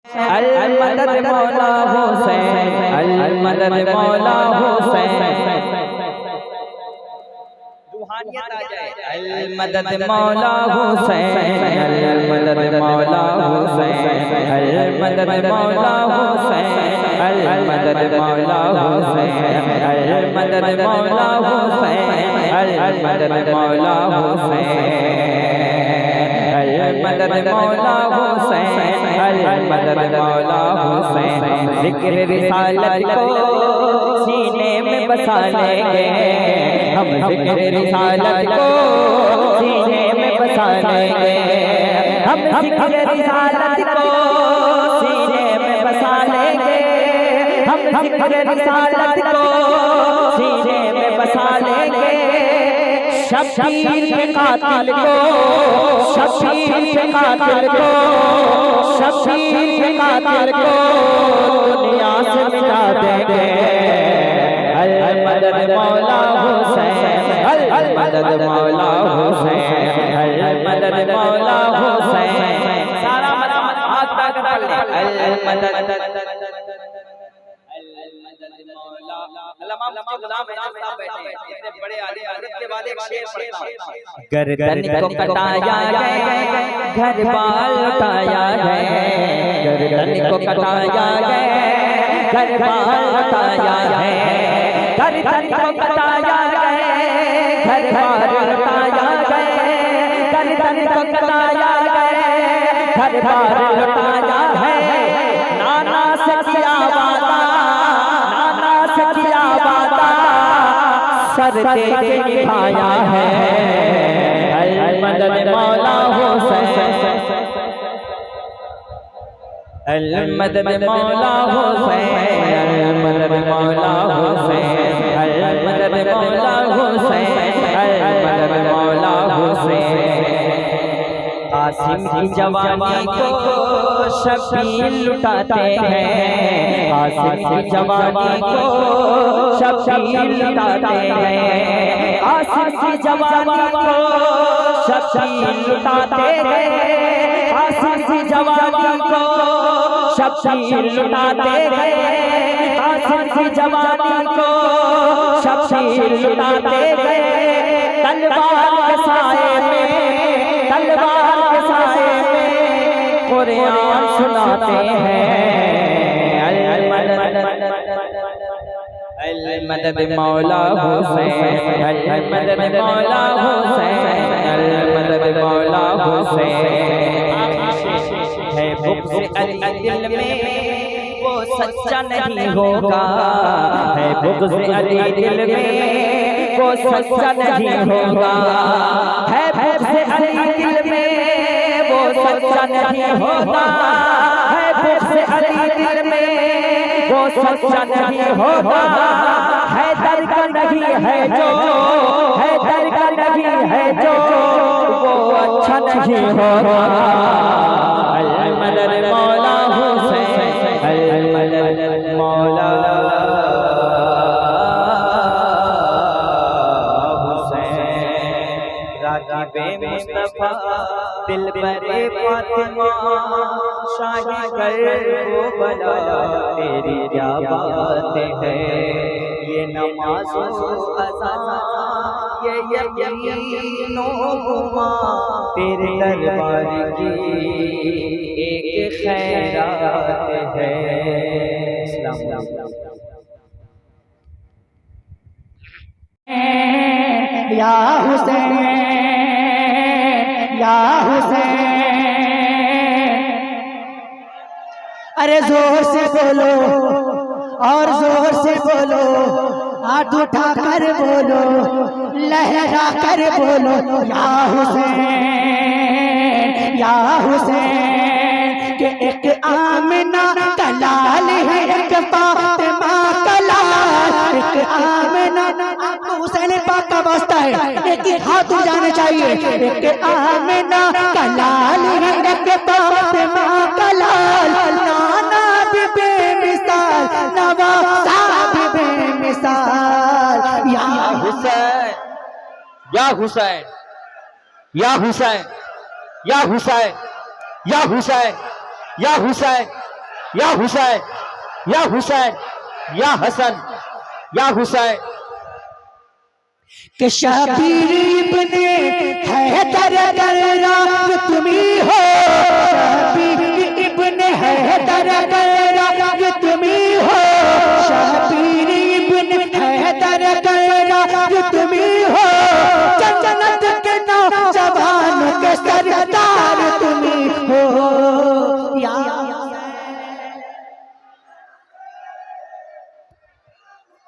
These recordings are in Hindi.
अल मदद मौला हुसैन, अल मदद मौला हुसैन। रूहानियत आ जाए। अल मदद मौला हुसैन, अल मदद मौला हुसैन, अल मदद मौला हुसैन, अल मदद मौला हुसैन, अल मदद मौला हुसैन, अल मदद मौला हुसैन, अल मदद मौला हुसैन, अल मदद मौला हुसैन। जिक्र रिसालत को सीने में बसा लेंगे हम, जिक्र रिसालत को सीने में बसा लेंगे हम, जिक्र रिसालत को सीने में बसा लेंगे हम, जिक्र रिसालत को सीने में बसा लेंगे। शब्बीर के कातिल को, शब्बीर के कातिल को, शब्बीर के कातिल को दुनिया से मिटा देंगे। अल मदद मौला हुसैन, अल मदद मौला हुसैन, अल मदद मौला हुसैन। सारा मदद हाथ ताकत पढ़ ले। अल मदद गर्दन को कटाया गया, घर बाल लुटाया गया, गर्दन को कटाया गया, घर बाल लुटाया गया, गर्दन को कटाया गया, घर बाल लुटाया गया, गर्दन को कटाया गया, घर बाल लुटाया है। नाना से किया वादा, नाना से किया वादा, सर दे के निभाया है। अल मदद मौला हुसैन, अल मदद मौला हुसैन, अल मदद मौला हुसैन, अल मदद मौला हुसैन, अल मदद मौला हुसैन। कासिम की जवानी को शब्बीर लुटाते हैं, कासिम की जवानी को शब्बीर लुटाते हैं, कासिम की जवानी को शब्बीर लुटाते हैं, कासिम की जवानी को शब्बीर लुटाते हैं, कासिम की जवानी को शब्बीर लुटाते हैं। तलवार के साए में, तलवार के साए में कुरान सुनाते हैं। अल मदद मौला हुसैन, अल मदद मौला हुसैन, अल मदद मौला हुसैन। है बुग़्ज़ अली दिल में वो सच्चा नहीं होगा, है बुग़्ज़ अली दिल में वो सच्चा नहीं होगा, है बुग़्ज़ अली दिल में वो सच्चा नहीं होगा, है बुग़्ज़ अली दिल में वो सच्चा नहीं होगा। है दर का नहीं है जो, है दर का नहीं है जो वो अच्छा नहीं होगा। अल मदद मौला हुसैन, अल मदद मौला राग़िब मुस्तफ़ा दिल बरे फातिमा, शाही कर वो बला तेरी क्या बात है। ये नमाज़ अज़ान ये यकीनो गुमा तेरे दरबार की एक खैरात है। या हुसैन, या हुसैन, अरे जोर से बोलो और जोर से बोलो, हाथ उठा कर बोलो, लहरा कर बोलो, या हुसैन, या हुसैन। के एक आमिना का लाल है, एक फातिमा का लाल, एक आमिना हुसैन पाक का वास्ता है, एक एक हाथ जाने चाहिए। एक आमिना का लाल है, एक फातिमा का लाल, नाना भी बेमिसाल, नवासा भी बेमिसाल। या हुसैन, या हुसैन, या हुसैन, या हुसैन, या हुसैन, या हुसैन, या हुसैन, या हुसैन, या हसन, या हुसैन। कि शबीर इब्ने हैदर गर्राब तुम्ही हो, शबीर इब्ने हैदर गर्राब तुम्ही हो, शबीर इब्ने हैदर गर्राब तुम्ही हो, जन्नत के नौजवान के सरदार तुम्ही हो।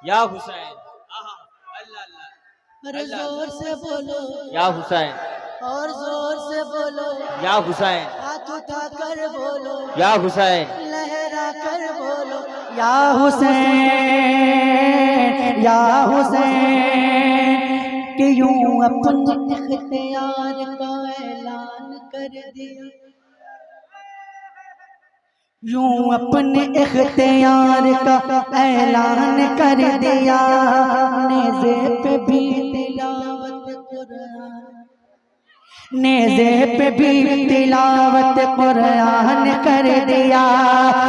या हुसैन, अरे जोर से बोलो, या हुसैन, और जोर से बोलो, या हुसैन, हाथ उठा कर बोलो, या हुसैन, लहरा कर बोलो, या हुसैन, या हुसैन। कि यूं अपने इख्तियार का ऐलान कर दिया, यूं अपने इख्तियार का ऐलान कर दिया, नेज़े पे भी तिलावत कुरान, नेज़े पे भी तिलावत कुरान कर दिया।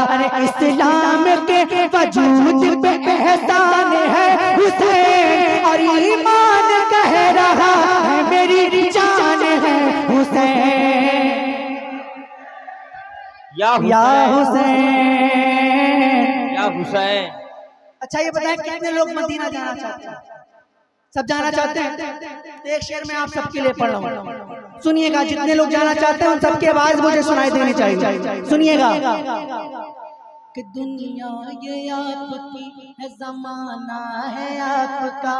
अरे इस्लाम के वजूद पे एहसान है हुसैन, और ईमान कह रहा है मेरी जान है हुसैन, या हुसैन, या हुसैन। अच्छा ये बताएं कितने लोग मदीना जाना चाहते हैं? सब जाना चाहते हैं? तो एक शेर में आप सबके लिए पढ़ रहा हूं, सुनिएगा। जितने लोग जाना चाहते हैं उन सबकी आवाज मुझे सुनाई देनी चाहिए, सुनिएगा। कि दुनिया ये आपकी है, जमाना है आपका,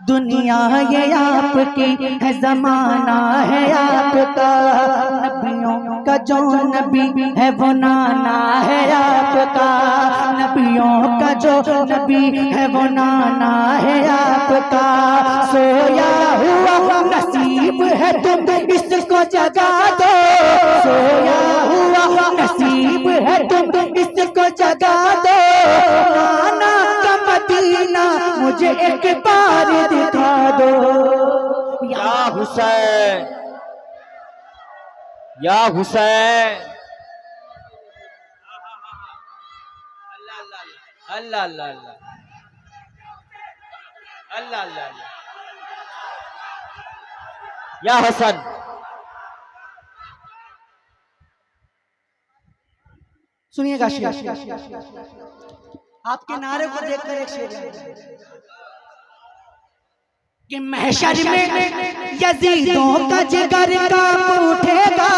दुनिया ये आपकी है, जमाना है आपका, नबियों का जो नबी है वो नाना है आपका, नबियों का जो नबी है वो नाना है आपका। सोया हुआ नसीब है तुम इसको जगा दो, सोया हुआ नसीब है तुम इसको जगा दो, नाना का मदीना मुझे एक बार दिखा दो। या हुसैन, या हुसैन। अल्लाह अल्लाह अल्लाह अल्लाह अल्लाह। या हसन, सुनिएगा शेर, आपके नारे को देखकर एक शेर कि महशर में यजीदों का जिगर कांप उठेगा,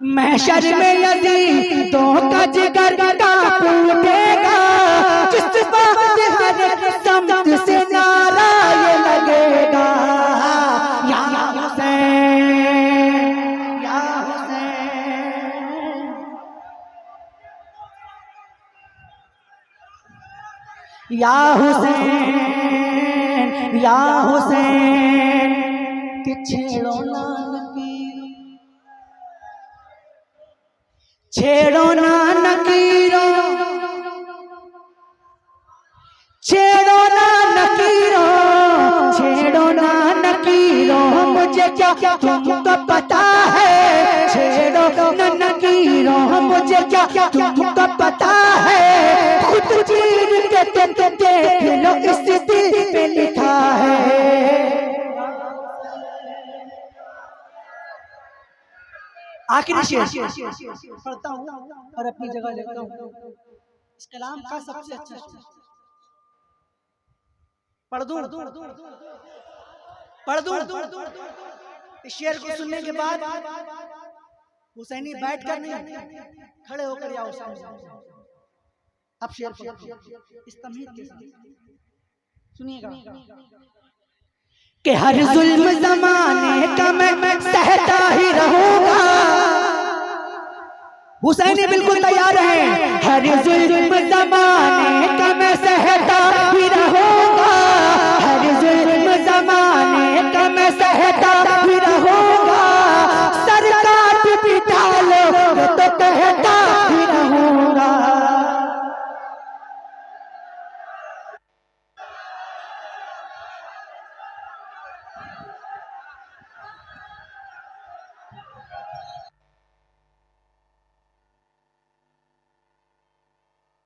महशर में यजीदों का जिगर कांप उठेगा, जिस वक्त हर समत से नारा ये लगेगा, या हुसैन, या हुसैन, या हुसैन, या हुसैन। कि छेड़ो ना नकीरों, छेड़ो ना नकीरों, छेड़ो ना नकीरों, छेड़ो ना नकीरों, मुझे क्या तुमको पता है, छेड़ो ना नकीरों, मुझे क्या तुमको पता है, खुद चीर के तुम देख लो इस दिल पे लिखा है। आखिरी शेर पढ़ता हूँ और अपनी जगह लेता हूँ। इस कलाम का सबसे अच्छा शेर पढ़ दूं, पढ़ दूं। इस शेर को सुनने के बाद हुसैनी बैठ कर नहीं, खड़े होकर या हुसैन। अब शेर इस तमीज के साथ सुनिएगा। कि हर जुल्म जमाने का मैं सहता ही रहूंगा, हुसैनी बिल्कुल तैयार है, हर जुल्म जमाने का मैं सहता ही रहूंगा, हर जुल्म जमाने का मैं सहता ही रहूंगा,